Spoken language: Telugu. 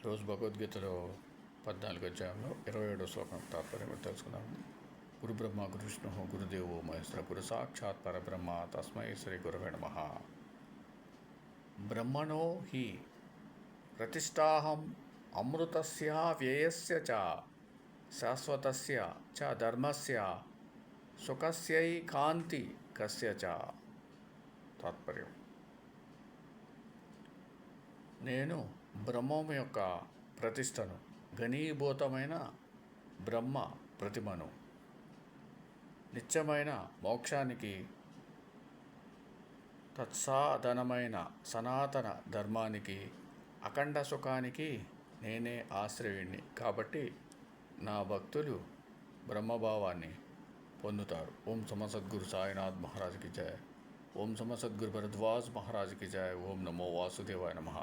రోజు భగవద్గీతలో 14 అధ్యాయంలో 27 శ్లోకం తాత్పర్యం తెలుసుకుందాం. గురు బ్రహ్మ గురు విష్ణు గురుదేవో మహేశ్వర గురు సాక్షాత్ పరబ్రహ్మ తస్మై శ్రీ గురవే నమః. బ్రహ్మణో హి ప్రతిష్టాహం అమృతస్య వ్యయస్య చ శాశ్వతస్య చ ధర్మస్య సుఖస్యైకాంతి కస్య చ. తాత్పర్యం: నేను బ్రహ్మం యొక్క ప్రతిష్టను, ఘనీభూతమైన బ్రహ్మ ప్రతిమను, నిత్యమైన మోక్షానికి, తత్సాధనమైన సనాతన ధర్మానికి, అఖండ సుఖానికి నేనే ఆశ్రయుణ్ణి. కాబట్టి నా భక్తులు బ్రహ్మభావాన్ని పొందుతారు. ఓం సమసద్గురు సాయినాథ్ మహారాజ్కి జయ. ఓం సమసద్గురు భరద్వాజ్ మహారాజ్కి జయ. ఓం నమో వాసుదేవాయ నమః.